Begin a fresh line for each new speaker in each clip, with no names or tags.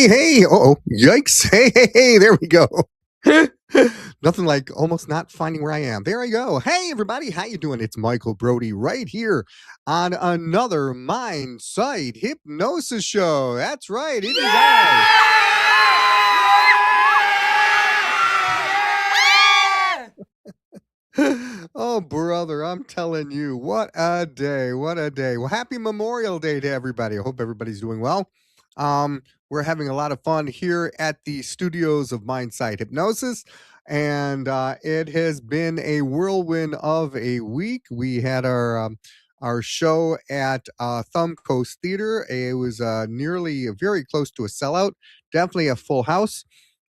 Hey. Oh, yikes. Hey, there we go. Nothing like almost not finding where I am. There I go. Hey, everybody. How you doing? It's Michael Brody right here on another Mind Sight Hypnosis show. That's right. It is Oh, brother, I'm telling you, what a day. What a day. Well, happy Memorial Day to everybody. I hope everybody's doing well. We're having a lot of fun here at the studios of Mindsight Hypnosis, and it has been a whirlwind of a week. We had our show at Thumb Coast Theater. It was nearly very close to a sellout, definitely a full house.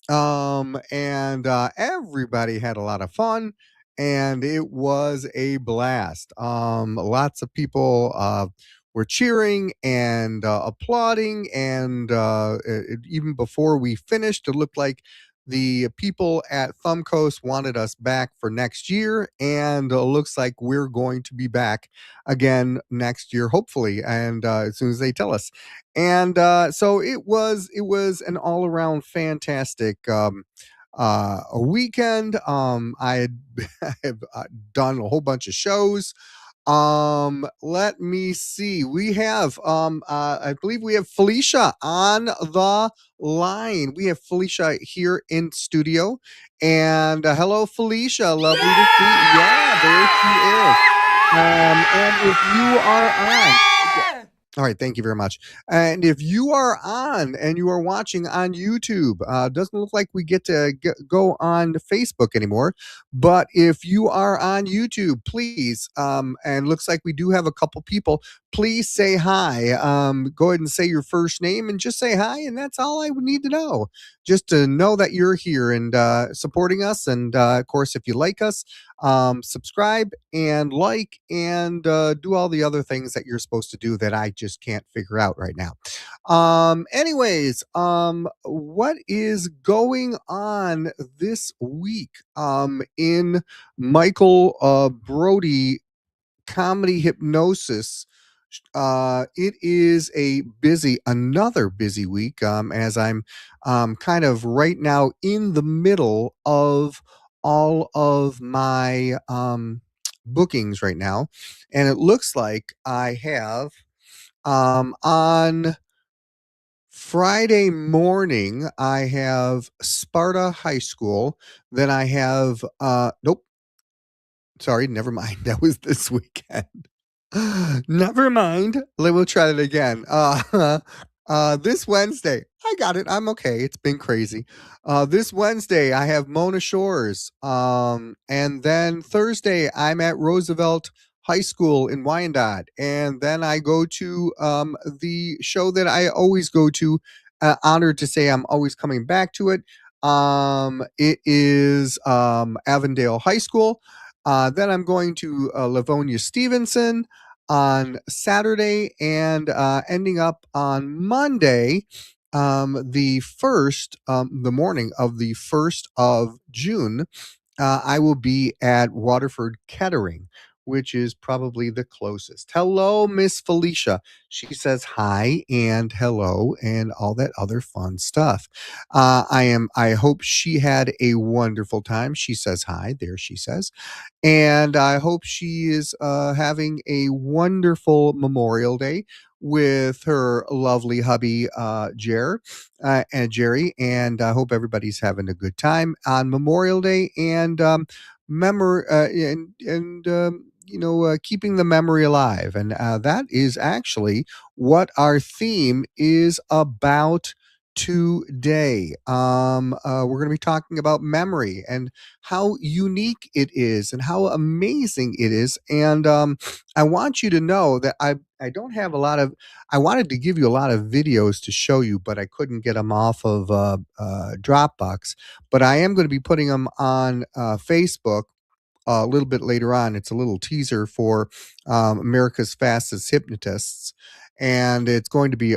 And everybody had a lot of fun, and it was a blast. Lots of people were cheering and applauding, and even before we finished, it looked like the people at Thumb Coast wanted us back for next year, and looks like we're going to be back again next year, hopefully, and as soon as they tell us. And so it was an all around fantastic a weekend. I had have done a whole bunch of shows. Let me see. We have I believe we have Felicia on the line. We have Felicia here in studio. And hello, Felicia. Lovely to see you. Yeah, there she is. And if you are on, all right, thank you very much. And if you are on and you are watching on YouTube, doesn't look like we get to go on Facebook anymore. But if you are on YouTube, please, and looks like we do have a couple people, please say hi. Go ahead and say your first name and just say hi, and that's all I would need to know. Just to know that you're here and supporting us. And of course, if you like us, subscribe and like and do all the other things that you're supposed to do that I just can't figure out right now. Anyways, what is going on this week in Michael Brody comedy hypnosis? It is another busy week, as I'm kind of right now in the middle of all of my bookings right now. And it looks like I have on Friday morning, I have Sparta High School. Then I have, nope, sorry, never mind. That was this weekend. Never mind. We'll try it again. This Wednesday, I got it. I'm okay. It's been crazy. This Wednesday, I have Mona Shores. And then Thursday, I'm at Roosevelt High School in Wyandotte. And then I go to the show that I always go to. Honored to say I'm always coming back to it. It is Avondale High School. Then I'm going to Livonia Stevenson on Saturday and ending up on Monday, the morning of the 1st of June. I will be at Waterford Kettering, which is probably the closest. Hello, Miss Felicia. She says hi and hello and all that other fun stuff. I hope she had a wonderful time. She says hi. There she says. And I hope she is having a wonderful Memorial Day with her lovely hubby, and Jerry. And I hope everybody's having a good time on Memorial Day and keeping the memory alive. And that is actually what our theme is about today. We're going to be talking about memory and how unique it is and how amazing it is. And I want you to know that I don't have a lot of. I wanted to give you a lot of videos to show you, but I couldn't get them off of Dropbox. But I am going to be putting them on Facebook a little bit later on. It's a little teaser for America's Fastest Hypnotists. And it's going to be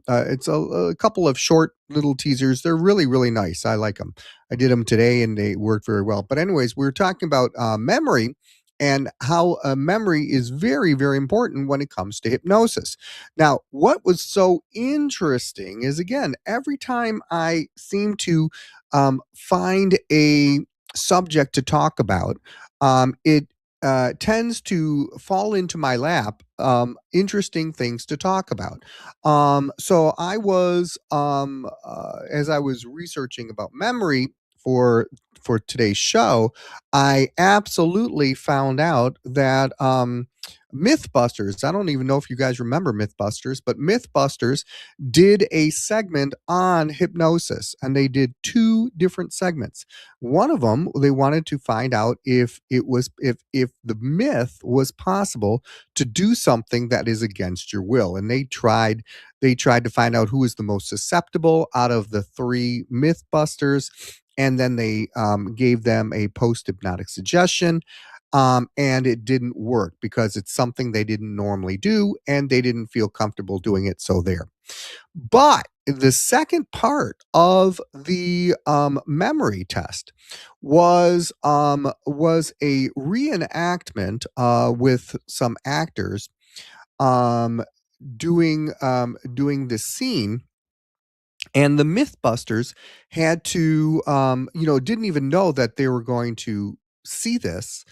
it's a couple of short little teasers. They're really, really nice. I like them. I did them today and they worked very well. But anyways, we were talking about memory. and how memory is very, very important when it comes to hypnosis. Now, what was so interesting is, again, every time I seem to find a subject to talk about, it tends to fall into my lap interesting things to talk about. So I was, as I was researching about memory for for today's show, I absolutely found out that Mythbusters. I don't even know if you guys remember Mythbusters, but Mythbusters did a segment on hypnosis, and they did two different segments. One of them, they wanted to find out if it was if the myth was possible to do something that is against your will, and they tried to find out who was the most susceptible out of the three Mythbusters, and then they gave them a post hypnotic suggestion. And it didn't work because it's something they didn't normally do and they didn't feel comfortable doing it. So there. But the second part of the memory test was a reenactment with some actors um, doing this scene, and the Mythbusters had to, didn't even know that they were going to see this,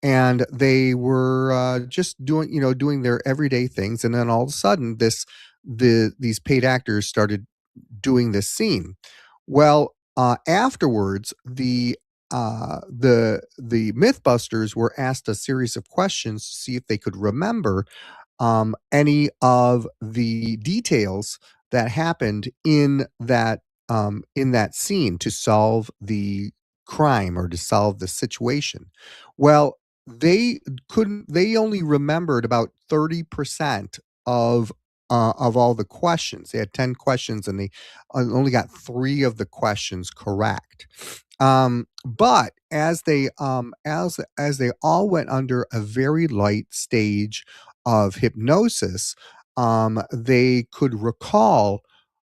and they were just doing their everyday things, and then all of a sudden, these paid actors started doing this scene. Well, afterwards, the MythBusters were asked a series of questions to see if they could remember any of the details that happened in that scene to solve the crime or to solve the situation. Well, they couldn't. They only remembered about 30% of all the questions. They had 10 questions, and they only got three of the questions correct. But as they all went under a very light stage of hypnosis, they could recall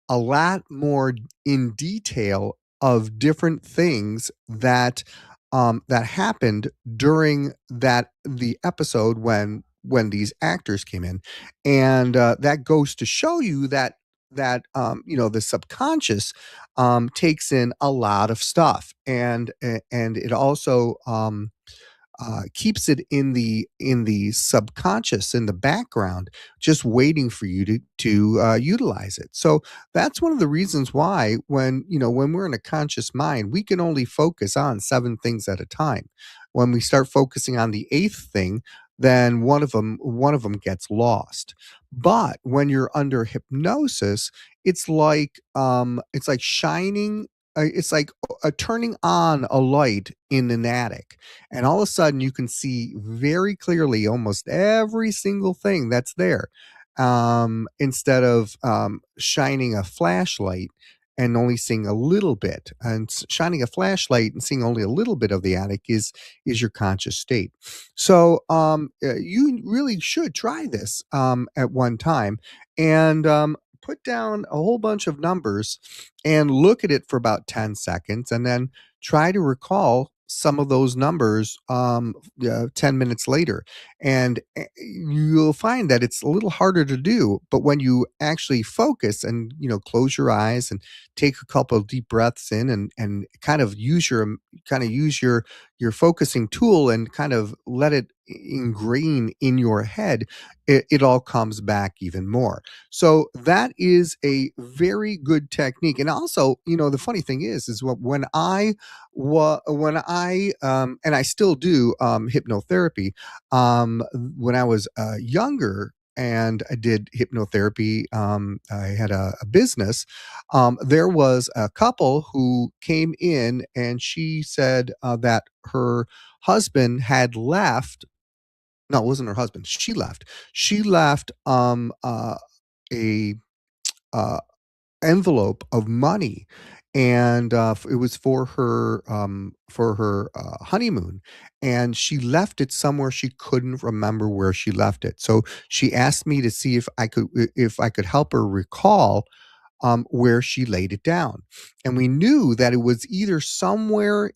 a lot more in detail of different things that happened during the episode when these actors came in, and that goes to show you that the subconscious takes in a lot of stuff, and it also keeps it in the subconscious in the background, just waiting for you to utilize it. So that's one of the reasons why when we're in a conscious mind, we can only focus on seven things at a time. When we start focusing on the eighth thing, then one of them gets lost. But when you're under hypnosis, it's like shining. It's like turning on a light in an attic, and all of a sudden you can see very clearly almost every single thing that's there, instead of shining a flashlight and only seeing a little bit, and shining a flashlight and seeing only a little bit of the attic is your conscious state. So you really should try this at one time, and put down a whole bunch of numbers and look at it for about 10 seconds, and then try to recall some of those numbers 10 minutes later. And you'll find that it's a little harder to do, but when you actually focus and close your eyes and take a couple of deep breaths in, and kind of use your focusing tool and kind of let it ingrain in your head, it all comes back even more. So that is a very good technique. And also, the funny thing is when I and I still do hypnotherapy. When I was younger and I did hypnotherapy, I had a business. There was a couple who came in, and she said that her husband had left. No, it wasn't her husband. She left. She left a uh, envelope of money, and it was for her honeymoon, and she left it somewhere. She couldn't remember where she left it, so she asked me to see if I could help her recall where she laid it down. And we knew that it was either somewhere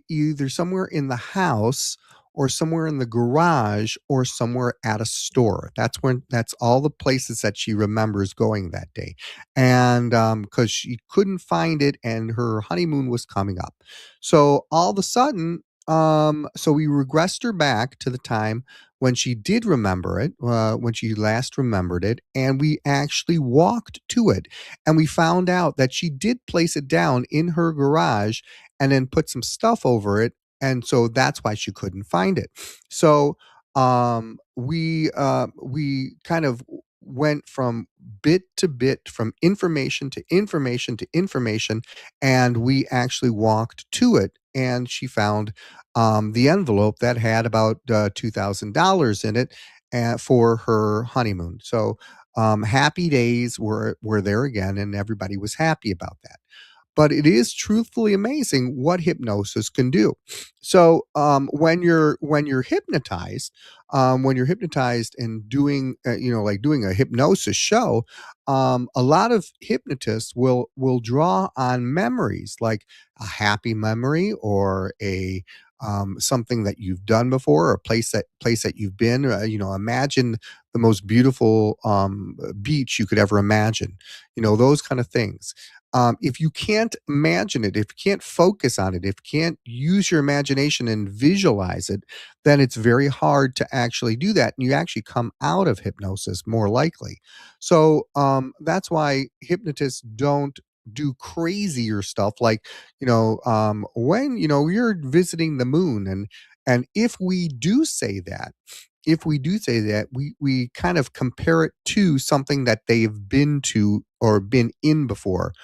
either somewhere in the house or somewhere in the garage or somewhere at a store. That's all the places that she remembers going that day. And because she couldn't find it and her honeymoon was coming up. So all of a sudden, so we regressed her back to the time when she did remember it, when she last remembered it, and we actually walked to it. And we found out that she did place it down in her garage and then put some stuff over it. And so that's why she couldn't find it. So we kind of went from bit to bit, from information to information to information, and we actually walked to it. And she found the envelope that had about $2,000 in it for her honeymoon. So happy days were there again, and everybody was happy about that. But it is truthfully amazing what hypnosis can do. So when you're hypnotized and doing like doing a hypnosis show, a lot of hypnotists will draw on memories, like a happy memory or a something that you've done before, or a place that you've been. Imagine the most beautiful beach you could ever imagine. Those kind of things. If you can't imagine it, if you can't focus on it, if you can't use your imagination and visualize it, then it's very hard to actually do that. And you actually come out of hypnosis more likely. So that's why hypnotists don't do crazier stuff like, when, you're visiting the moon. And if we do say that, we kind of compare it to something that they've been to or been in before,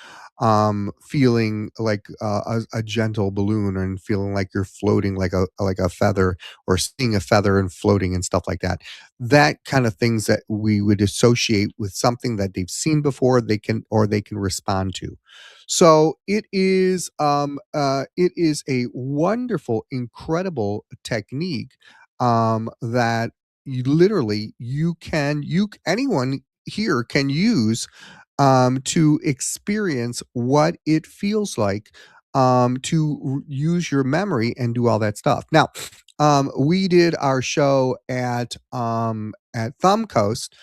feeling like a gentle balloon and feeling like you're floating like a feather, or seeing a feather and floating and stuff like that. That kind of things that we would associate with something that they've seen before, they can respond to. So it is a wonderful, incredible technique, that anyone here can use, to experience what it feels like, to use your memory and do all that stuff. Now, we did our show at Thumb Coast,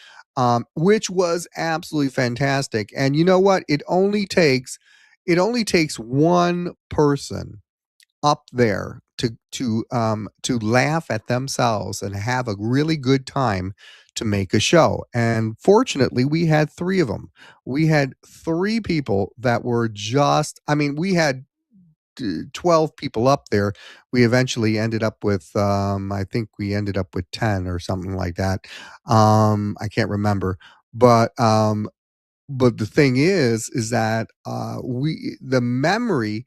which was absolutely fantastic. And you know what? It only takes one person up there to laugh at themselves and have a really good time to make a show. And fortunately, we had three of them. We had three people that were just, I mean, we had 12 people up there. We eventually ended up with, I think we ended up with 10 or something like that. I can't remember. But the thing is that the memory,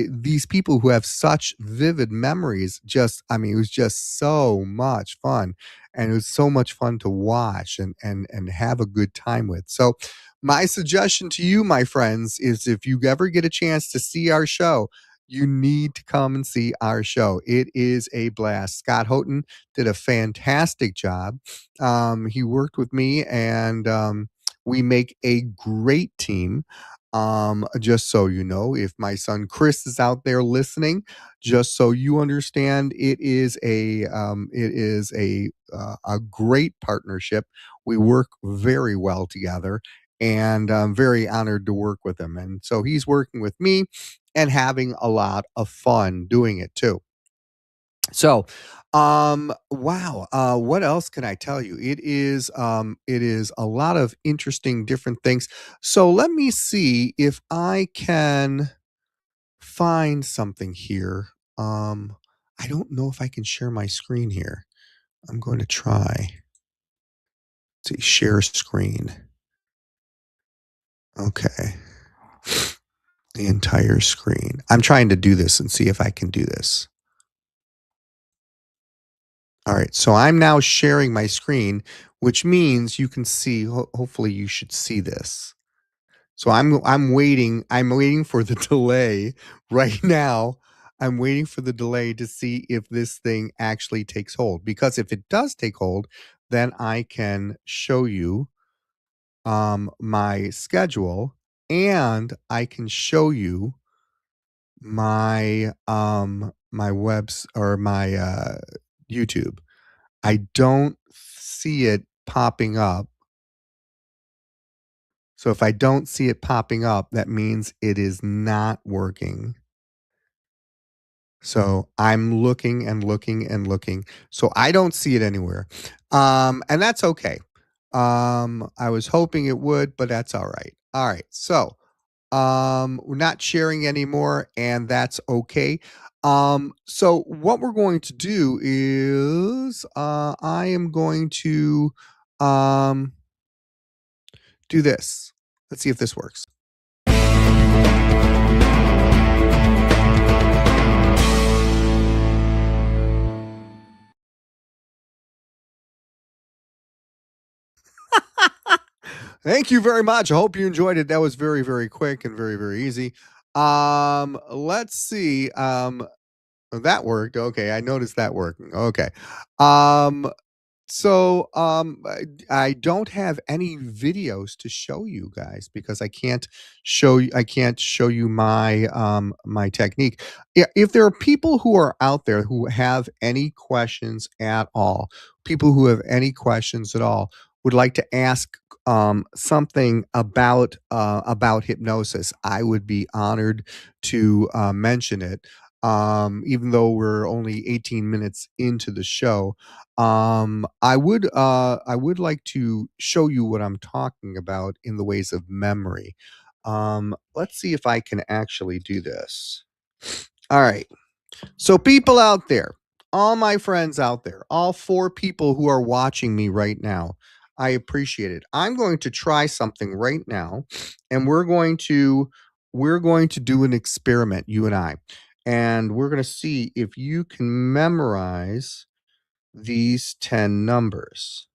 these people who have such vivid memories, just, I mean, it was just so much fun, and it was so much fun to watch and have a good time with. So my suggestion to you, my friends, is if you ever get a chance to see our show, you need to come and see our show. It is a blast. Scott Houghton did a fantastic job. He worked with me, and we make a great team. Just so you know, if my son Chris is out there listening, just so you understand, it is a great partnership. We work very well together, and I'm very honored to work with him. And so he's working with me and having a lot of fun doing it too. So, wow. What else can I tell you? It is a lot of interesting different things. So let me see if I can find something here. I don't know if I can share my screen here. I'm going to try to share screen. Okay. The entire screen. I'm trying to do this and see if I can do this. All right, so I'm now sharing my screen, which means you can see. Hopefully, you should see this. So I'm waiting for the delay right now. I'm waiting for the delay to see if this thing actually takes hold. Because if it does take hold, then I can show you my schedule, and I can show you my webs or my YouTube. I don't see it popping up. So if I don't see it popping up, that means it is not working. So I'm looking and looking and looking. So I don't see it anywhere. And that's okay. I was hoping it would, but that's all right. All right. So we're not sharing anymore, and that's okay. So what we're going to do is I am going to um do this. Let's see if this works. Thank you very much. I hope you enjoyed it. That was very, very quick and very, very easy. Let's see. That worked. Okay, I noticed that working. Okay. Um, I don't have any videos to show you guys because I can't show you my my technique. Yeah, if there are people who are out there who have any questions at all, people who have any questions at all would like to ask something about hypnosis, I would be honored to mention it. Even though we're only 18 minutes into the show, I would like to show you what I'm talking about in the ways of memory. Let's see if I can actually do this. All right. So people out there, all my friends out there, all four people who are watching me right now, I appreciate it. I'm going to try something right now, and we're going to do an experiment, you and I. And we're going to see if you can memorize these 10 numbers.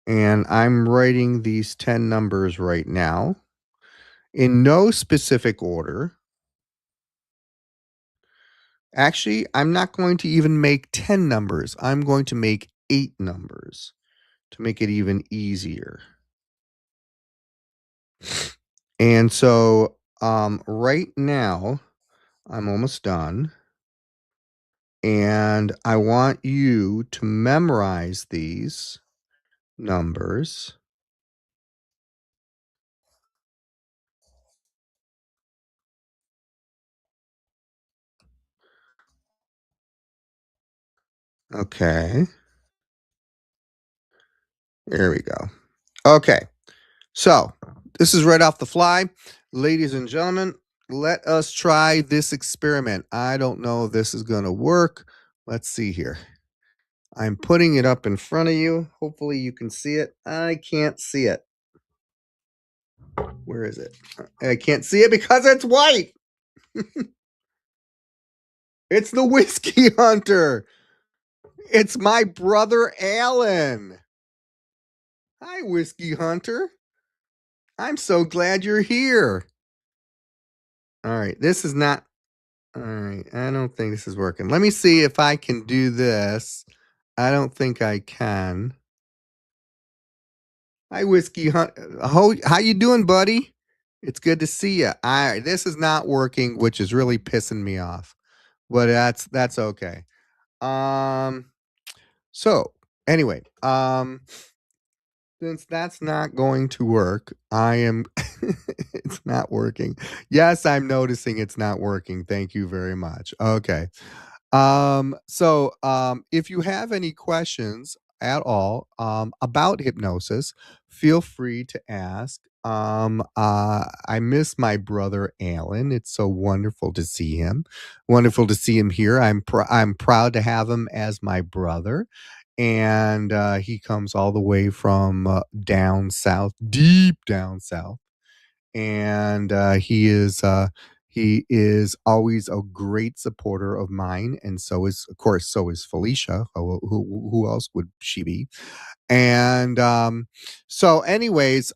And I'm writing these 10 numbers right now in no specific order. Actually, I'm not going to even make 10 numbers. I'm going to make 8 numbers to make it even easier. And so right now, I'm almost done. And I want you to memorize these numbers. Okay. There we go. Okay. So, this is right off the fly. Ladies and gentlemen, let us try this experiment. I don't know if this is going to work. Let's see here. I'm putting it up in front of you. Hopefully, you can see it. I can't see it. Where is it? I can't see it because it's white. It's the Whiskey Hunter. It's my brother Alan. Hi, Whiskey Hunter. I'm so glad you're here. All right, this is not all right, I don't think this is working. Let me see if I can do this. I don't think I can. Hi, Whiskey Hunt. How you doing, buddy? It's good to see you. All right, this is not working, which is really pissing me off. But that's okay. Um. So anyway, since that's not going to work, I am. It's not working. Yes, I'm noticing it's not working. Thank you very much. Okay. If you have any questions at all about hypnosis, feel free to ask. I miss my brother Alan. It's so wonderful to see him. Wonderful to see him here. I'm proud to have him as my brother. And he comes all the way from down south, deep down south, and he is always a great supporter of mine, and so is, of course, so is Felicia. Who else would she be? And anyways,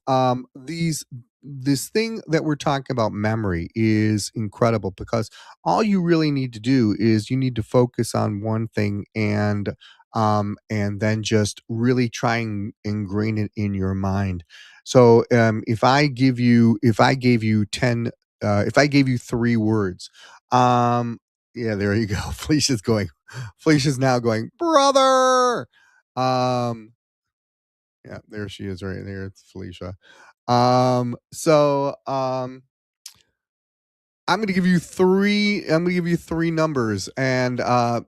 these this thing that we're talking about, memory, is incredible because all you really need to do is you need to focus on one thing and then just really try and ingrain it in your mind. So if I gave you 10 if I gave you 3 words, um, yeah, there you go. Felicia's now going, "Brother!" Um, yeah, there she is right there. It's Felicia. I'm gonna give you 3 numbers, and,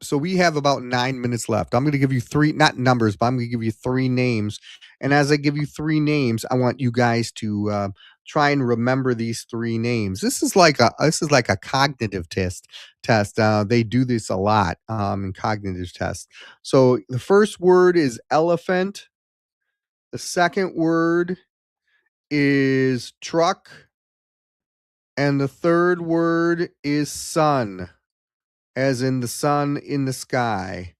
so we have about 9 minutes left. I'm gonna give you 3 not numbers, but I'm gonna give you 3 names, and as I give you 3 names, I want you guys to, try and remember these 3 names. This is like a cognitive test, they do this a lot, in cognitive tests. So, the first word is elephant, the second word is truck, and the third word is sun, as in the sun in the sky.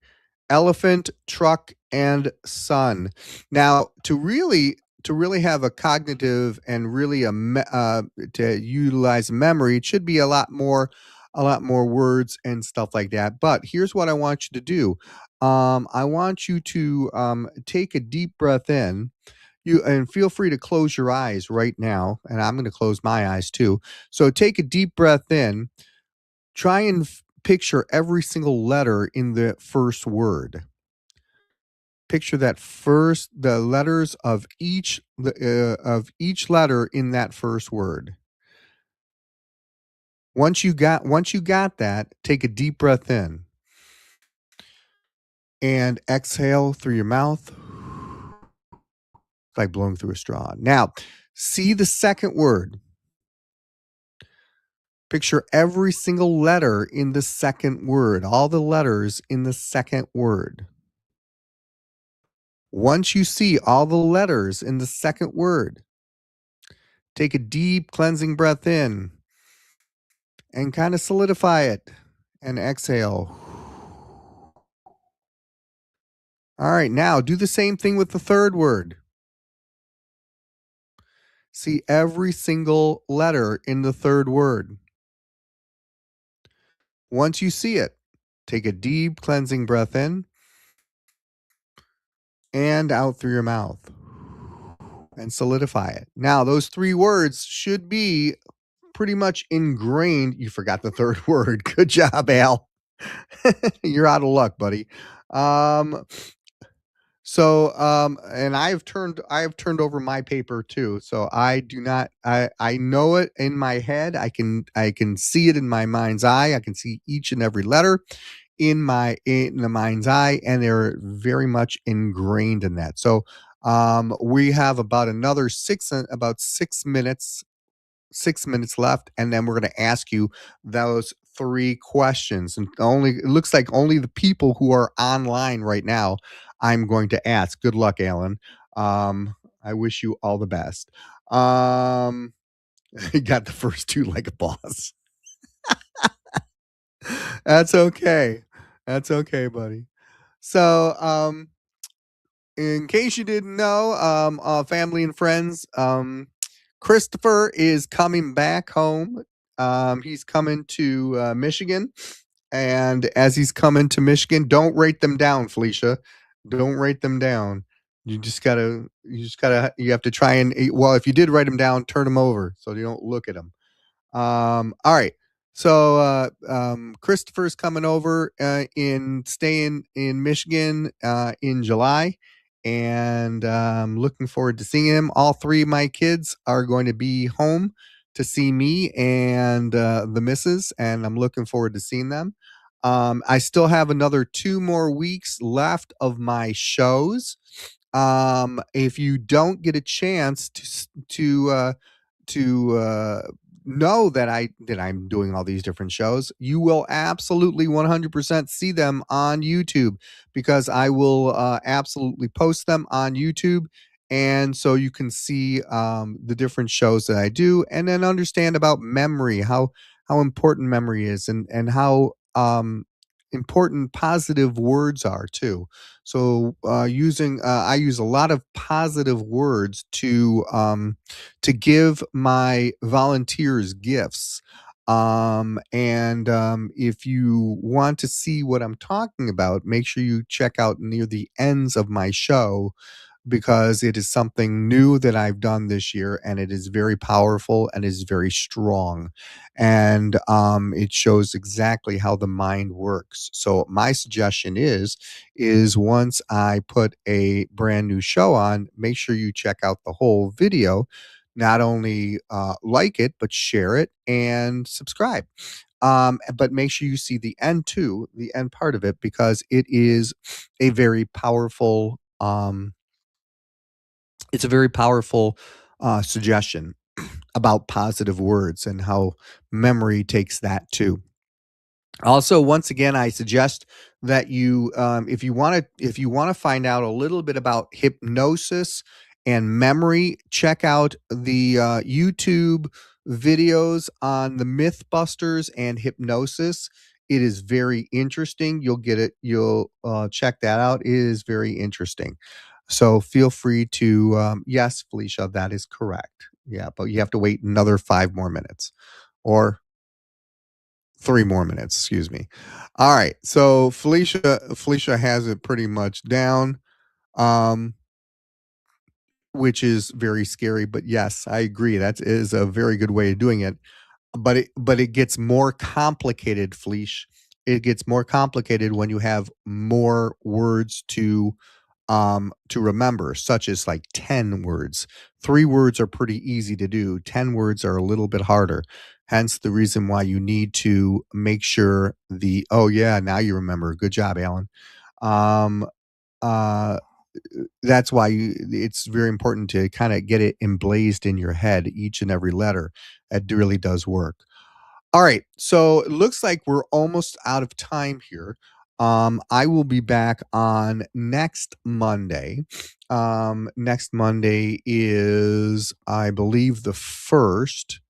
Elephant, truck, and sun. Now, to really have a cognitive and really to utilize memory, it should be a lot more words and stuff like that. But here's what I want you to do. I want you to take a deep breath in. You and feel free to close your eyes right now, and I'm going to close my eyes too. So take a deep breath in. Try and picture every single letter in the first word. Picture the letters of each letter in that first word. Once you got that, take a deep breath in and exhale through your mouth like blowing through a straw. Now, see the second word. Picture every single letter in the second word, all the letters in the second word. Once you see all the letters in the second word, take a deep cleansing breath in and kind of solidify it and exhale. All right, now do the same thing with the third word. See every single letter in the third word. Once you see it, take a deep cleansing breath in and out through your mouth and solidify it. Now, those 3 words should be pretty much ingrained. You forgot the third word. Good job, Al. You're out of luck, buddy. Um, and I have turned over my paper too. So I do not. I know it in my head. I can see it in my mind's eye. I can see each and every letter in the mind's eye, and they're very much ingrained in that. So we have about 6 minutes left, and then we're going to ask you those 3 questions. And it looks like only the people who are online right now, I'm going to ask. Good luck, Alan. I wish you all the best. You got the first 2 like a boss. That's okay. That's okay, buddy. So, in case you didn't know, family and friends, Christopher is coming back home. He's coming to Michigan, and as he's coming to Michigan, don't rate them down, Felicia. Don't rate them down. You have to try and, well, if you did write them down, turn them over so you don't look at them. All right. So Christopher's coming over in staying in Michigan in July, and looking forward to seeing him. All 3 of my kids are going to be home to see me and the missus, and I'm looking forward to seeing them. I still have another 2 more weeks left of my shows. If you don't get a chance to know that I'm doing all these different shows, you will absolutely 100% see them on YouTube, because I will absolutely post them on YouTube, and so you can see the different shows that I do, and then understand about memory, how important memory is, and how important positive words are too. So I use a lot of positive words to give my volunteers gifts. And if you want to see what I'm talking about, make sure you check out near the ends of my show. because it is something new that I've done this year, and it is very powerful and is very strong. And it shows exactly how the mind works. So my suggestion is once I put a brand new show on, make sure you check out the whole video. Not only like it, but share it and subscribe. But make sure you see the end too, the end part of it, because it is a very powerful. It's a very powerful suggestion about positive words and how memory takes that too. Also, once again, I suggest that you, if you want to find out a little bit about hypnosis and memory, check out the YouTube videos on the MythBusters and hypnosis. It is very interesting. You'll get it. You'll check that out. It is very interesting. So feel free to. Yes, Felicia, that is correct. Yeah, but you have to wait another 5 more minutes, or 3 more minutes, excuse me. All right. So Felicia has it pretty much down, um, which is very scary, but yes, I agree. That is a very good way of doing it. But it gets more complicated, Felicia. It gets more complicated when you have more words to remember, such as like 10 words. 3 words are pretty easy to do. 10 words are a little bit harder. Hence the reason why you need to make sure the oh yeah, now you remember. Good job, Alan. Um uh that's why it's very important to kind of get it emblazed in your head, each and every letter. It really does work. All right. So it looks like we're almost out of time here. I will be back on next Monday. Next Monday is, I believe, the first,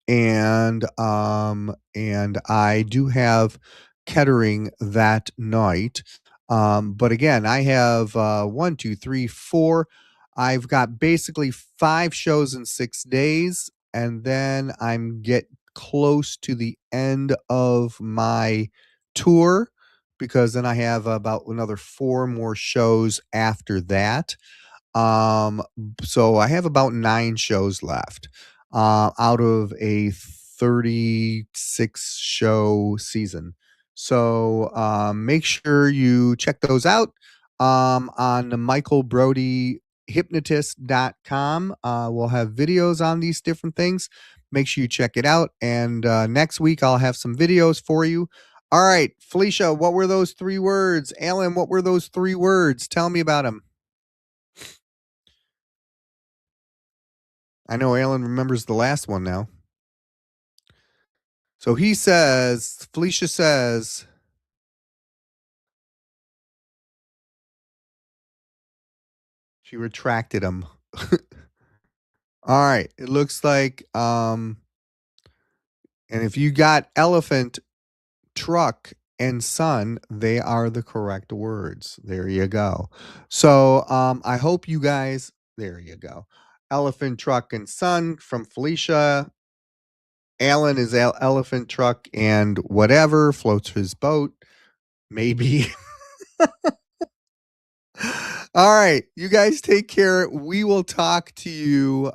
and I do have Kettering that night. But again, I have one, two, three, four. I've got basically 5 shows in 6 days, and then I'm get close to the end of my tour, because then I have about another 4 more shows after that. So I have about 9 shows left, out of a 36 show season. So make sure you check those out on the Michael Brody Hypnotist.com. We'll have videos on these different things. Make sure you check it out. And next week, I'll have some videos for you. All right, Felicia, what were those 3 words? Alan, what were those 3 words? Tell me about them. I know Alan remembers the last one now. So he says, Felicia says, she retracted him. All right. It looks like, and if you got elephant, truck, and sun, they are the correct words. There you go. So I hope you guys, there you go. Elephant, truck, and sun from Felicia. Alan is elephant, truck, and whatever floats his boat. Maybe. All right, you guys take care. We will talk to you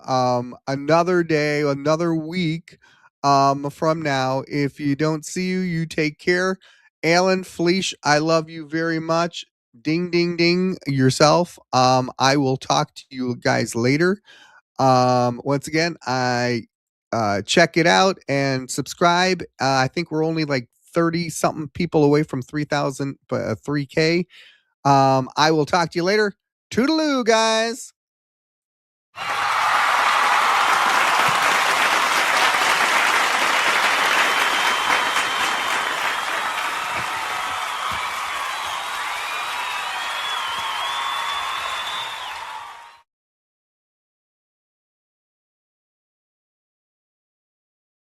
another day, another week from now. If you don't see you, you take care. Alan, Fleesh, I love you very much. Ding ding ding yourself. I will talk to you guys later. Once again, I check it out and subscribe. I think we're only like 30 something people away from 3,000 3K. I will talk to you later. Toodaloo, guys.